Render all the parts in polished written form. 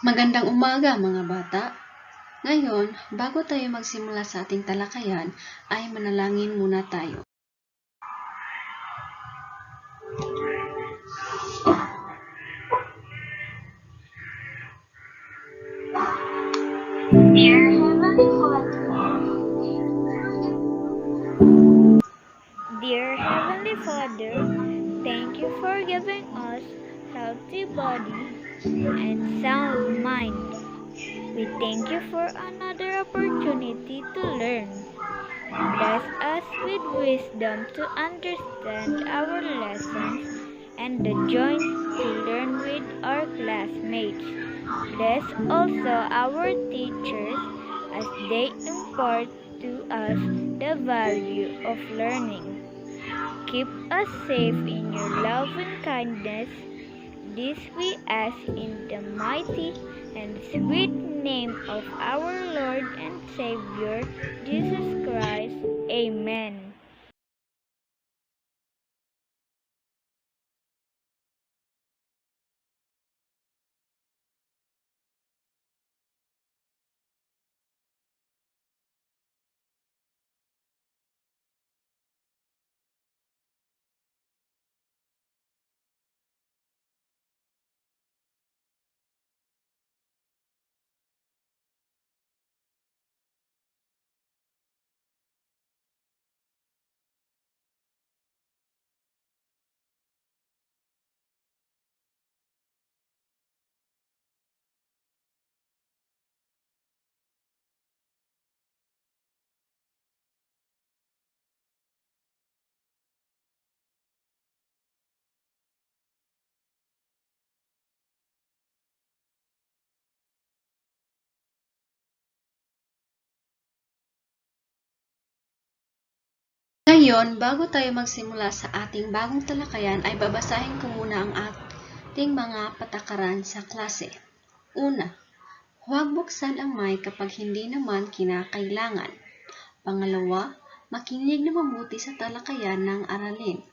Magandang umaga mga bata! Ngayon, bago tayo magsimula sa ating talakayan, ay manalangin muna tayo. Dear Heavenly Father, Dear Heavenly Father, thank you for giving us healthy body and sound mind. We thank you for another opportunity to learn. Bless us with wisdom to understand our lessons and the joy to learn with our classmates. Bless also our teachers as they impart to us the value of learning. Keep us safe in your love and kindness. This we ask in the mighty and sweet name of our Lord and Savior, Jesus Christ. Amen. Ngayon, bago tayo magsimula sa ating bagong talakayan, ay babasahin ko muna ang ating mga patakaran sa klase. Una, huwag buksan ang mic kapag hindi naman kinakailangan. Pangalawa, makinig na mabuti sa talakayan ng aralin.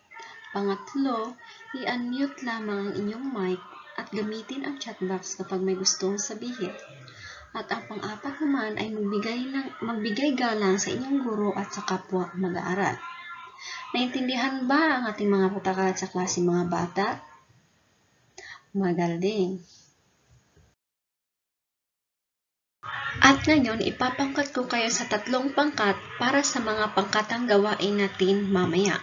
Pangatlo, i-unmute lamang ang inyong mic at gamitin ang chat box kapag may gustong sabihin. At ang pang-apat naman ay magbigay galang sa inyong guro at sa kapwa mag-aaral. Naintindihan ba ang ating mga patakaran sa klase mga bata? Magaling! At ngayon, ipapangkat ko kayo sa 3 pangkat para sa mga pangkatang gawain natin mamaya.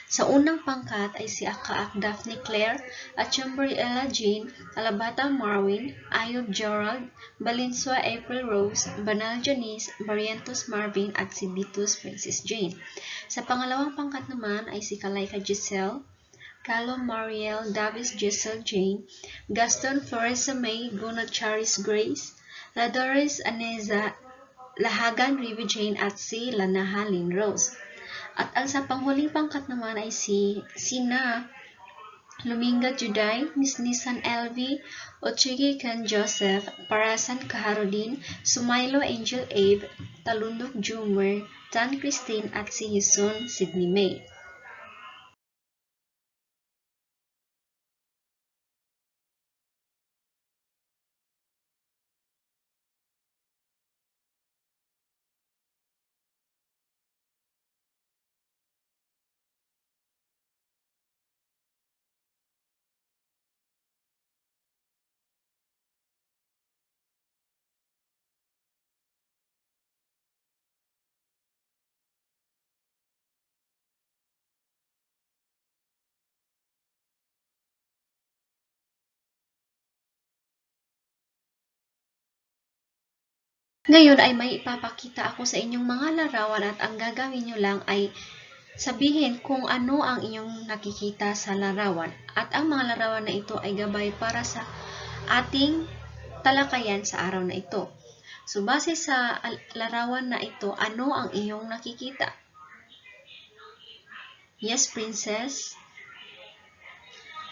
Sa unang pangkat ay si Akaak Daphne Claire, Achumbury Ella Jean, Alabata Marwin, Ayub Gerald, Balinsua April Rose, Banal Janice, Barrientos Marvin at si Bitus Princess Jane. Sa pangalawang pangkat naman ay si Kalaika Giselle, Calo Mariel Davis Giselle Jane, Gaston Floresa May Gunot Charis Grace, Ladores Aneza Lahagan Rivi Jane at si Lanahalin Rose. At ang sa panghuling pangkat naman ay si Sina Luminga Juday, Nisnisan LV, Ochigi Kan Joseph, Parasan Kaharudin, Sumailo Angel Abe, Talundok Jumer, Tan Christine at si Yusun Sydney May. Ngayon ay may ipapakita ako sa inyong mga larawan at ang gagawin nyo lang ay sabihin kung ano ang inyong nakikita sa larawan. At ang mga larawan na ito ay gabay para sa ating talakayan sa araw na ito. So, base sa larawan na ito, ano ang iyong nakikita? Yes, princess?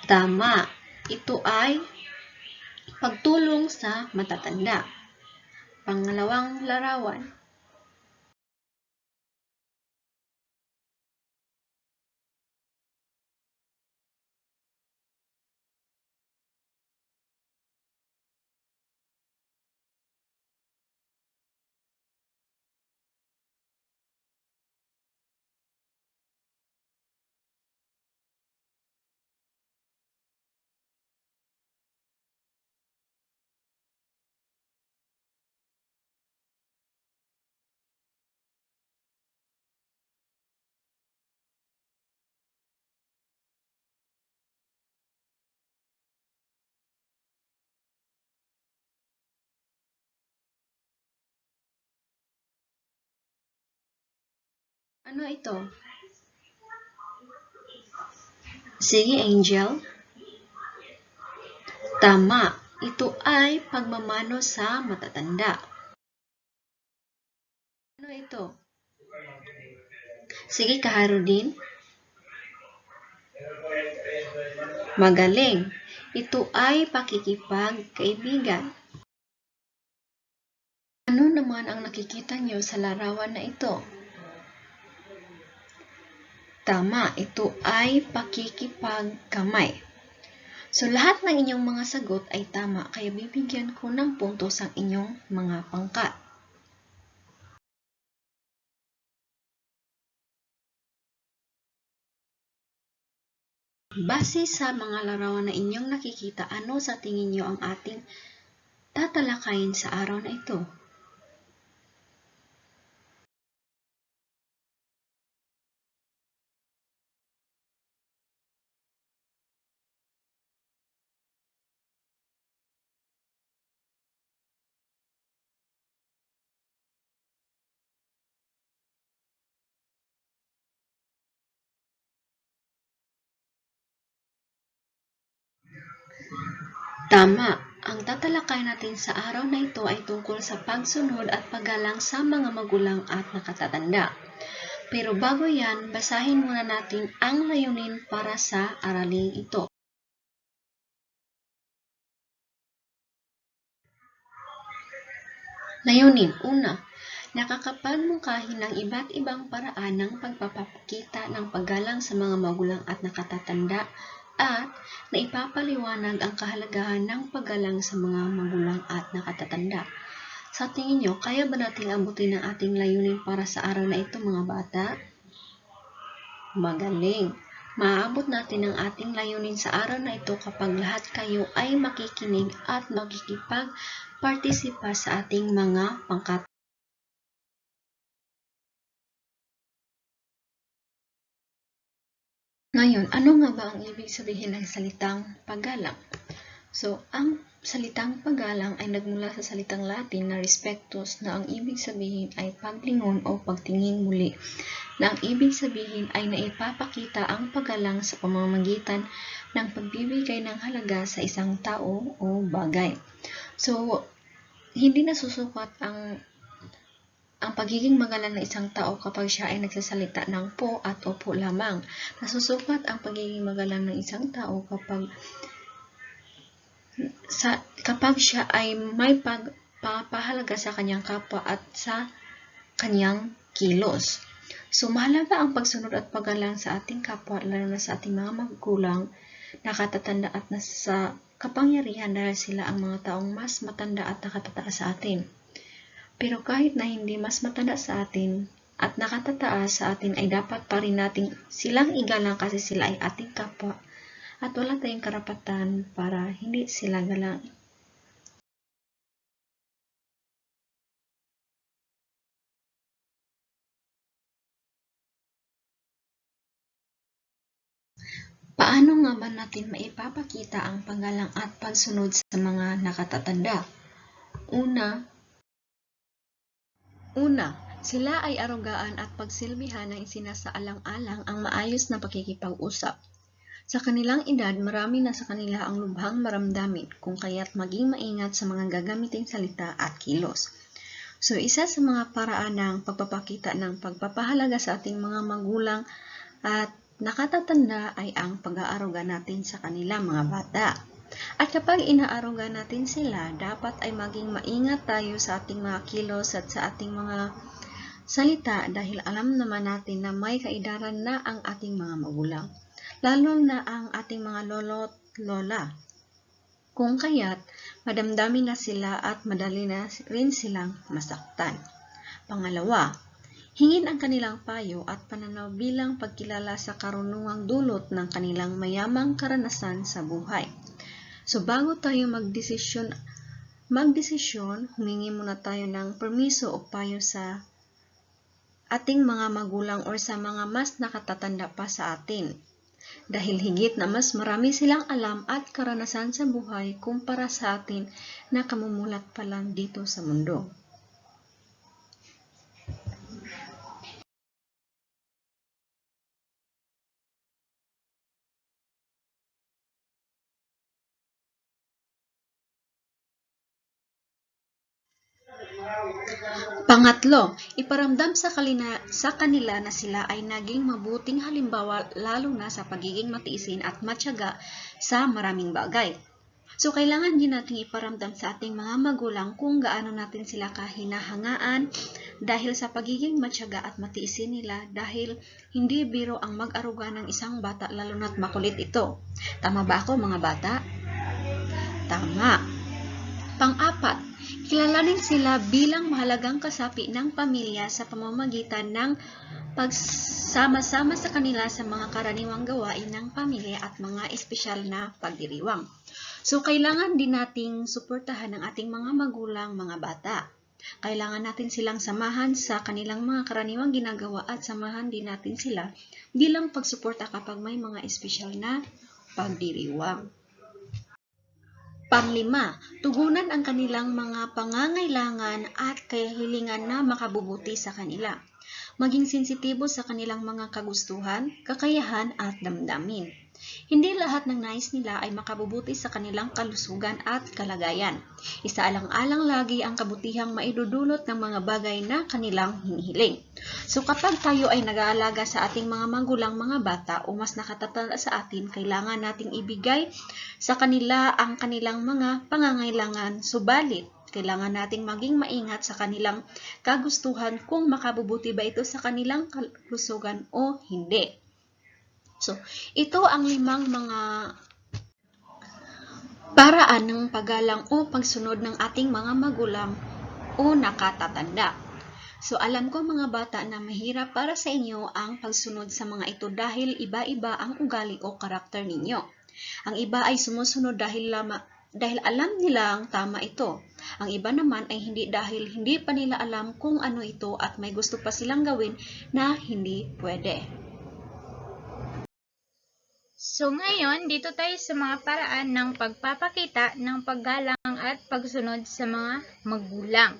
Tama. Ito ay pagtulong sa matatanda. Pangalawang larawan. Ano ito? Sige, Angel. Tama. Ito ay pagmamano sa matatanda. Ano ito? Sige, Kaharudin. Magaling. Ito ay pakikipagkaibigan. Ano naman ang nakikita niyo sa larawan na ito? Tama, ito ay pakikipagkamay. So, lahat ng inyong mga sagot ay tama, kaya bibigyan ko ng puntos ang inyong mga pangkat. Base sa mga larawan na inyong nakikita, ano sa tingin niyo ang ating tatalakayin sa araw na ito? Tama. Ang tatalakay natin sa araw na ito ay tungkol sa pagsunod at paggalang sa mga magulang at nakatatanda. Pero bago yan, basahin muna natin ang layunin para sa araling ito. Layunin, una, nakakapagmungkahi ng iba't ibang paraan ng pagpapakita ng paggalang sa mga magulang at nakatatanda at naipapaliwanag ang kahalagahan ng paggalang sa mga magulang at nakatatanda. Sa tingin nyo, kaya ba nating abutin ang ating layunin para sa araw na ito, mga bata? Magaling! Maaabot natin ang ating layunin sa araw na ito kapag lahat kayo ay makikinig at makikipag-partisipa sa ating mga pangkat. Ngayon, ano nga ba ang ibig sabihin ng salitang paggalang? So, ang salitang paggalang ay nagmula sa salitang Latin na respectus na ang ibig sabihin ay paglingon o pagtingin muli, na ang ibig sabihin ay naipapakita ang paggalang sa pamamagitan ng pagbibigay ng halaga sa isang tao o bagay. So, hindi nasusukat ang pagiging magalang ng isang tao kapag siya ay nagsasalita ng po at opo lamang. Nasusukat ang pagiging magalang ng isang tao kapag siya ay may pagpapahalaga sa kanyang kapwa at sa kanyang kilos. So, mahalaga ang pagsunod at paggalang sa ating kapwa, lalo na sa ating mga magulang, nakatatanda at nasa kapangyarihan dahil sila ang mga taong mas matanda at nakatataas sa atin. Pero kahit na hindi mas matanda sa atin at nakatataas sa atin, ay dapat pa rin natin silang igalang kasi sila ay ating kapwa at wala tayong karapatan para hindi sila galang. Paano nga ba natin maipapakita ang paggalang at pagsunod sa mga nakatatanda? Una, sila ay arugaan at pagsilbihan ng isinasaalang-alang ang maayos na pakikipag-usap. Sa kanilang edad, marami na sa kanila ang lubhang maramdamin, kung kaya't maging maingat sa mga gagamiting salita at kilos. So, isa sa mga paraan ng pagpapakita ng pagpapahalaga sa ating mga magulang at nakatatanda ay ang pag-aaruga natin sa kanila, mga bata. At kapag inaaruga natin sila, dapat ay maging maingat tayo sa ating mga kilos at sa ating mga salita dahil alam naman natin na may kaedaran na ang ating mga magulang, lalo na ang ating mga lolo't lola. Kung kaya't, madamdamin na sila at madali na rin silang masaktan. Pangalawa, hingin ang kanilang payo at pananaw bilang pagkilala sa karunungang dulot ng kanilang mayamang karanasan sa buhay. So, bago tayo magdesisyon, humingi muna tayo ng permiso o payo sa ating mga magulang o sa mga mas nakatatanda pa sa atin. Dahil higit na mas marami silang alam at karanasan sa buhay kumpara sa atin na kamumulat pa lang dito sa mundo. Pangatlo, iparamdam sa kanila na sila ay naging mabuting halimbawa lalo na sa pagiging matiisin at matyaga sa maraming bagay. So, kailangan din natin iparamdam sa ating mga magulang kung gaano natin sila kahinahangaan dahil sa pagiging matyaga at matiisin nila dahil hindi biro ang mag-aruga ng isang bata lalo na't makulit ito. Tama ba ako mga bata? Tama. Pang-apat, kilalanin sila bilang mahalagang kasapi ng pamilya sa pamamagitan ng pagsama-sama sa kanila sa mga karaniwang gawain ng pamilya at mga espesyal na pagdiriwang. So, kailangan din nating suportahan ng ating mga magulang, mga bata. Kailangan natin silang samahan sa kanilang mga karaniwang ginagawa at samahan din natin sila bilang pagsuporta kapag may mga espesyal na pagdiriwang. Panglima, tugunan ang kanilang mga pangangailangan at kahilingan na makabubuti sa kanila. Maging sensitibo sa kanilang mga kagustuhan, kakayahan at damdamin. Hindi lahat ng nais nila ay makabubuti sa kanilang kalusugan at kalagayan. Isaalang-alang lagi ang kabutihang maidudulot ng mga bagay na kanilang hinihiling. So kapag tayo ay nag-aalaga sa ating mga magulang, mga bata o mas nakatatanda sa atin, kailangan nating ibigay sa kanila ang kanilang mga pangangailangan, subalit kailangan nating maging maingat sa kanilang kagustuhan kung makabubuti ba ito sa kanilang kalusugan o hindi. So, ito ang 5 mga paraan ng paggalang o pagsunod ng ating mga magulang o nakatatanda. So, alam ko mga bata na mahirap para sa inyo ang pagsunod sa mga ito dahil iba-iba ang ugali o karakter ninyo. Ang iba ay sumusunod dahil alam nilang tama ito. Ang iba naman ay hindi dahil hindi pa nila alam kung ano ito at may gusto pa silang gawin na hindi pwede. So ngayon, dito tayo sa mga paraan ng pagpapakita ng paggalang at pagsunod sa mga magulang.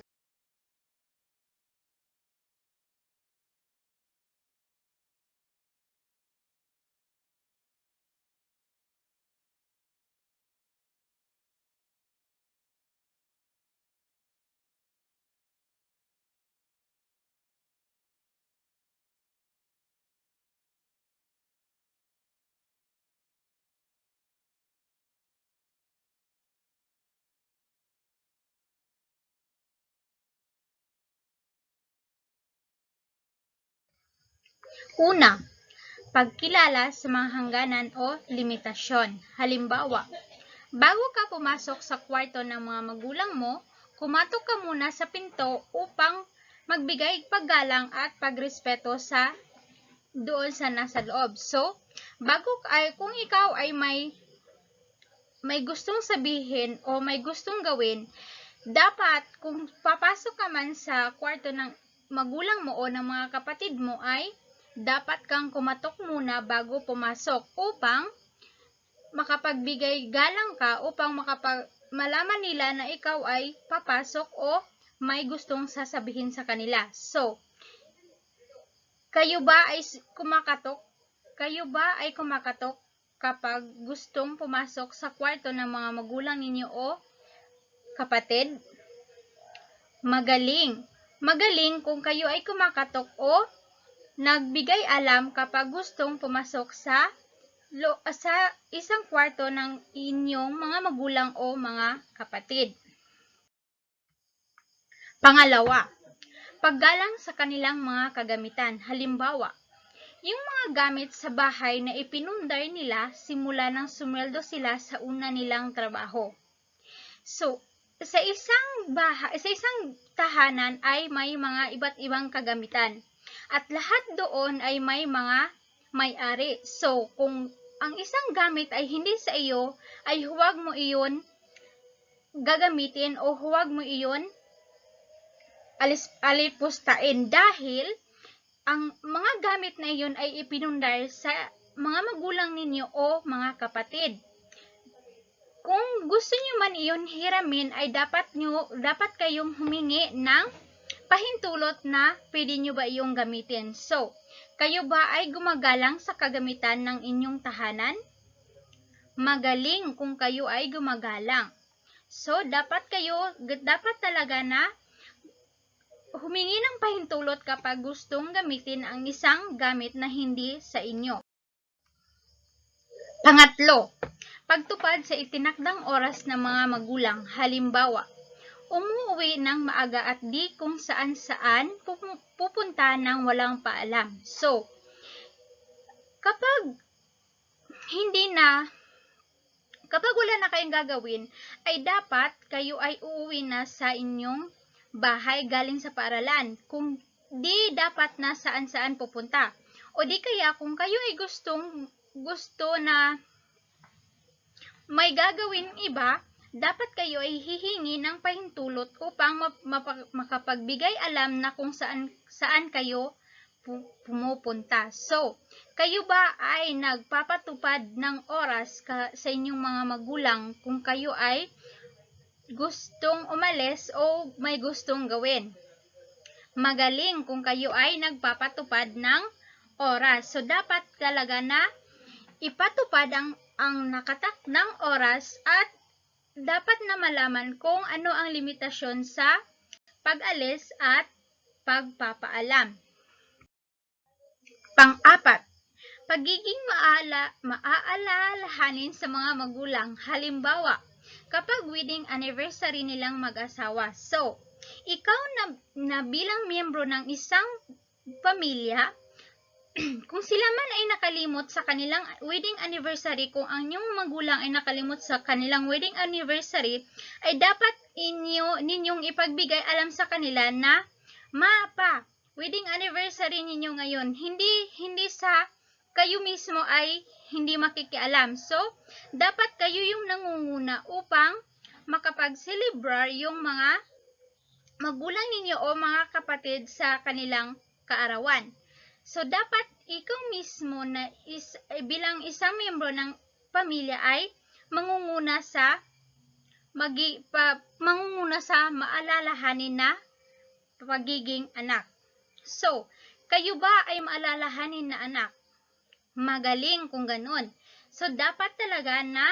Una, pagkilala sa mga hangganan o limitasyon. Halimbawa, bago ka pumasok sa kwarto ng mga magulang mo, kumatok ka muna sa pinto upang magbigay paggalang at pagrespeto sa doon sa nasa loob. So, kung ikaw ay may gustong sabihin o may gustong gawin, dapat kung papasok ka man sa kwarto ng magulang mo o ng mga kapatid mo ay dapat kang kumatok muna bago pumasok upang makapagbigay galang ka upang malaman nila na ikaw ay papasok o may gustong sasabihin sa kanila. So, kayo ba ay kumakatok? Kapag gustong pumasok sa kwarto ng mga magulang ninyo o kapatid? Magaling kung kayo ay kumakatok o nagbigay alam kapag gustong pumasok sa isang kwarto ng inyong mga magulang o mga kapatid. Pangalawa, paggalang sa kanilang mga kagamitan. Halimbawa, yung mga gamit sa bahay na ipinundar nila simula nang sumweldo sila sa una nilang trabaho. So, sa isang tahanan ay may mga iba't ibang kagamitan. At lahat doon ay may mga may-ari. So, kung ang isang gamit ay hindi sa iyo, ay huwag mo iyon gagamitin o huwag mo iyon alipustain dahil ang mga gamit na iyon ay ipinundar sa mga magulang ninyo o mga kapatid. Kung gusto nyo man iyon hiramin, ay dapat kayong humingi ng pahintulot na pwede nyo ba iyong gamitin. So, kayo ba ay gumagalang sa kagamitan ng inyong tahanan? Magaling kung kayo ay gumagalang. So, dapat talaga na humingi ng pahintulot kapag gustong gamitin ang isang gamit na hindi sa inyo. Pangatlo, pagtupad sa itinakdang oras ng mga magulang. Halimbawa, umuwi ng maaga at di kung saan-saan pupunta ng walang paalam. So, kapag wala na kayong gagawin, ay dapat kayo ay uuwi na sa inyong bahay galing sa paaralan. Kung di, dapat na saan-saan pupunta. O di kaya kung kayo ay gusto na may gagawin iba, dapat kayo ay hihingi ng pahintulot upang makapagbigay alam na kung saan kayo pumupunta. So, kayo ba ay nagpapatupad ng oras sa inyong mga magulang kung kayo ay gustong umalis o may gustong gawin? Magaling kung kayo ay nagpapatupad ng oras. So, dapat talaga na ipatupad ang nakatakdang oras at dapat na malaman kung ano ang limitasyon sa pag-alis at pagpapaalam. Pang-apat, pagiging maaalalahanin sa mga magulang. Halimbawa, kapag wedding anniversary nilang mag-asawa. So, ikaw na bilang miyembro ng isang pamilya, kung sila man ay nakalimot sa kanilang wedding anniversary, kung ang inyong magulang ay nakalimot sa kanilang wedding anniversary, ay dapat ninyong ipagbigay alam sa kanila na, "Ma, wedding anniversary ninyo ngayon." Hindi sa kayo mismo ay hindi makikialam. So, dapat kayo yung nangunguna upang makapag-celebrar yung mga magulang ninyo o mga kapatid sa kanilang kaarawan. So, dapat ikaw mismo na bilang isang miyembro ng pamilya ay mangunguna sa maalalahanin na pagiging anak. So, kayo ba ay maalalahanin na anak? Magaling kung ganun. So, dapat talaga na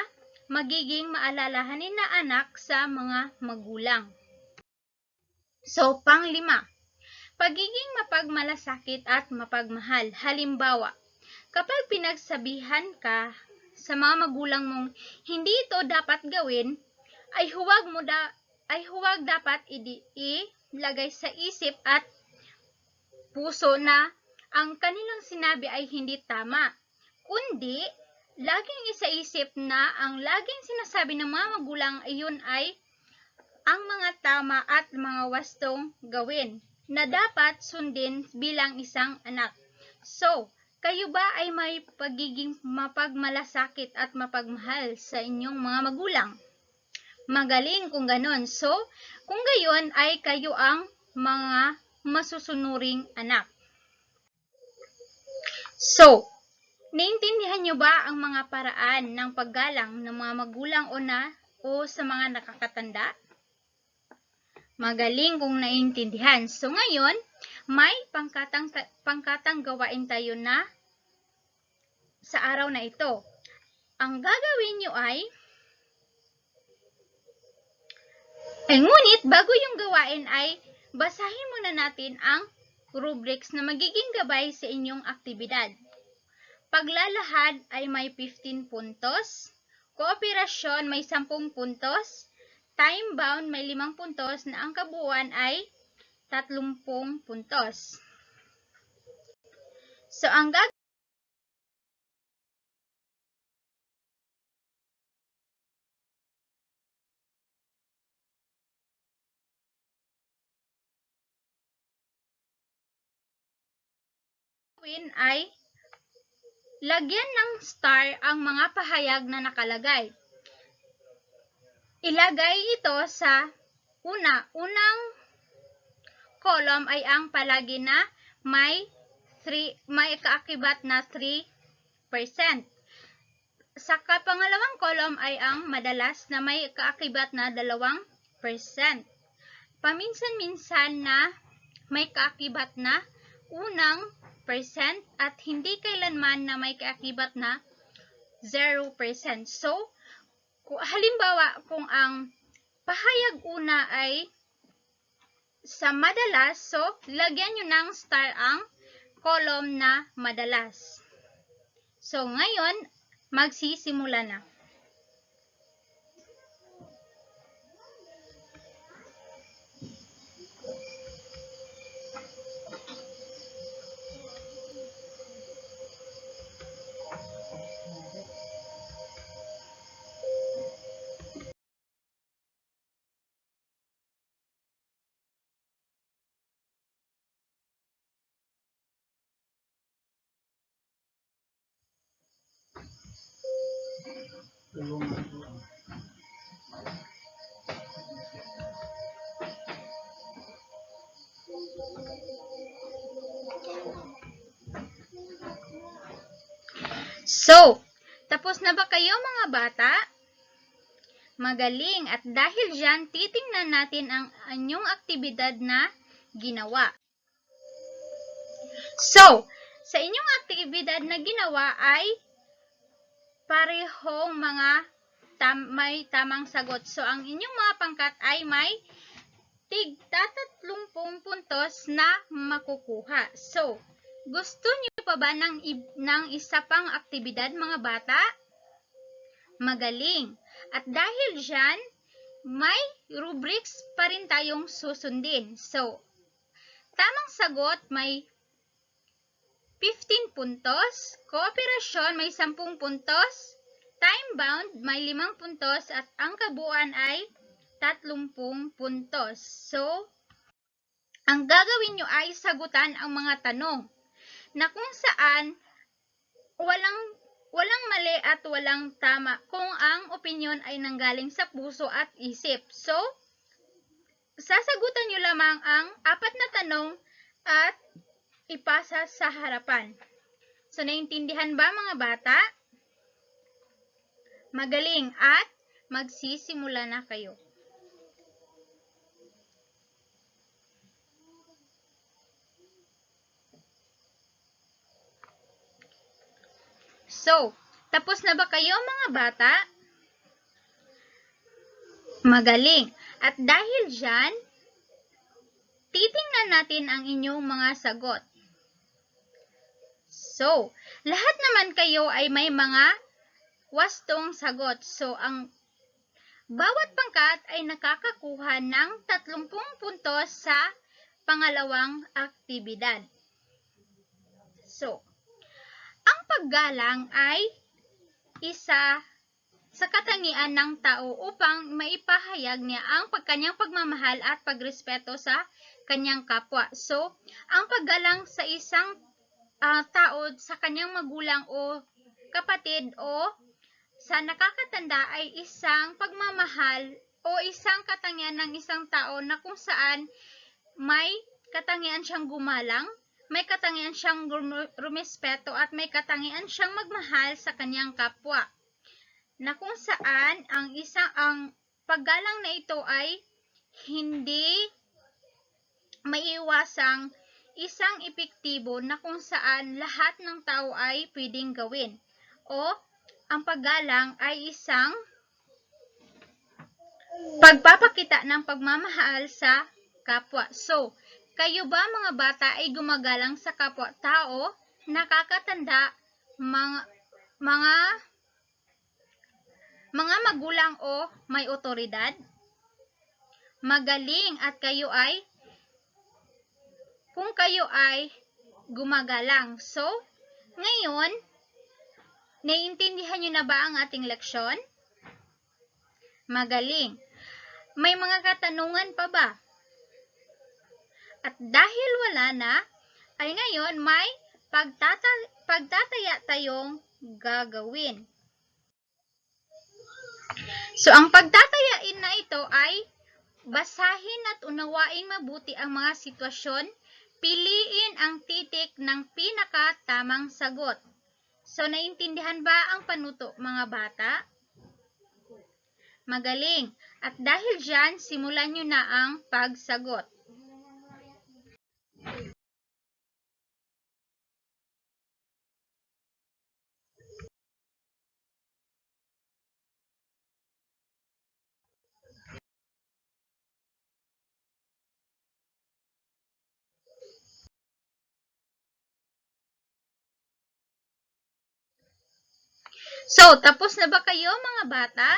magiging maalalahanin na anak sa mga magulang. So, pang-5, pagiging mapagmalasakit at mapagmahal. Halimbawa, kapag pinagsabihan ka sa mga magulang mong hindi ito dapat gawin, ay huwag dapat ilagay sa isip at puso na ang kanilang sinabi ay hindi tama, kundi laging isaisip na ang laging sinasabi ng mga magulang iyon ay ang mga tama at mga wastong gawin na dapat sundin bilang isang anak. So, kayo ba ay may pagiging mapagmalasakit at mapagmahal sa inyong mga magulang? Magaling kung ganon. So, kung gayon ay kayo ang mga masusunuring anak. So, naintindihan nyo ba ang mga paraan ng paggalang ng mga magulang o sa mga nakakatanda? Magaling kung naintindihan. So, ngayon, may pangkatang gawain tayo na sa araw na ito. Ang gagawin nyo ngunit bago yung gawain ay basahin muna natin ang rubrics na magiging gabay sa inyong aktibidad. Paglalahad ay may 15 puntos, kooperasyon may 10 puntos, time-bound may 5 puntos na ang kabuuan ay 30 puntos. So, ang gagawin ay lagyan ng star ang mga pahayag na nakalagay. Ilagay ito sa unang column ay ang palagi na may kaakibat na 3%. Sa pangalawang column ay ang madalas na may kaakibat na 2%. Paminsan-minsan na may kaakibat na 1% at hindi kailanman na may kaakibat na 0%. So, halimbawa, kung ang pahayag una ay sa madalas, so lagyan nyo ng star ang column na madalas. So ngayon, magsisimula na. So, tapos na ba kayo mga bata? Magaling, at dahil dyan, titingnan natin ang inyong aktibidad na ginawa. So, sa inyong aktibidad na ginawa ay parehong mga may tamang sagot. So, ang inyong mga pangkat ay may tig-30 puntos na makukuha. So, gusto niyo pa ba ng isa pang aktibidad mga bata? Magaling. At dahil dyan, may rubrics pa rin tayong susundin. So, tamang sagot may 15 puntos, kooperasyon may 10 puntos, time-bound may 5 puntos, at ang kabuuan ay 30 puntos. So, ang gagawin nyo ay sagutan ang mga tanong na kung saan walang mali at walang tama kung ang opinyon ay nanggaling sa puso at isip. So, sasagutan nyo lamang ang 4 na tanong at ipasa sa harapan. So, naintindihan ba mga bata? Magaling, at magsisimula na kayo. So, tapos na ba kayo mga bata? Magaling. At dahil dyan, titingnan natin ang inyong mga sagot. So, lahat naman kayo ay may mga wastong sagot. So, ang bawat pangkat ay nakakakuha ng 30 puntos sa pangalawang aktibidad. So, ang paggalang ay isa sa katangian ng tao upang maipahayag niya ang kanyang pagmamahal at pagrespeto sa kanyang kapwa. So, ang paggalang sa isang tao sa kanyang magulang o kapatid o sa nakakatanda ay isang pagmamahal o isang katangian ng isang tao na kung saan may katangian siyang gumalang, may katangian siyang rumespeto, at may katangian siyang magmahal sa kanyang kapwa. Na kung saan ang paggalang na ito ay hindi maiiwasang isang epektibo na kung saan lahat ng tao ay pwedeng gawin. O ang paggalang ay isang pagpapakita ng pagmamahal sa kapwa. So, kayo ba mga bata ay gumagalang sa kapwa-tao, nakakatanda, mga magulang o may otoridad? Magaling, at kung kayo ay gumagalang. So, ngayon, naiintindihan nyo na ba ang ating leksyon? Magaling. May mga katanungan pa ba? At dahil wala na, ay ngayon may pagtataya tayong gagawin. So, ang pagtatayain na ito ay basahin at unawain mabuti ang mga sitwasyon, piliin ang titik ng pinakatamang sagot. So, naintindihan ba ang panuto mga bata? Magaling. At dahil dyan, simulan nyo na ang pagsagot. So, tapos na ba kayo mga bata?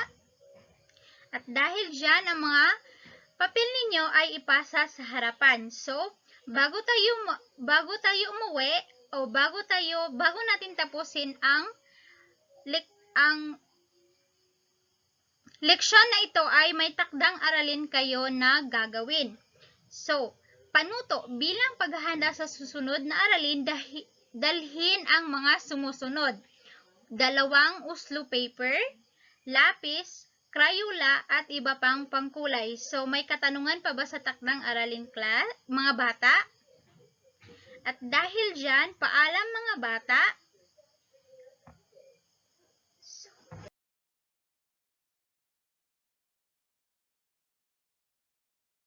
At dahil dyan, ang mga papel ninyo ay ipasa sa harapan. So, bago tayo umuwi, o bago natin tapusin ang leksyon na ito ay may takdang aralin kayo na gagawin. So, panuto bilang paghahanda sa susunod na aralin, dalhin ang mga sumusunod. 2 uslo paper, lapis, Crayola at iba pang pangkulay. So, may katanungan pa ba sa takdang aralin, class, mga bata? At dahil dyan, paalam mga bata.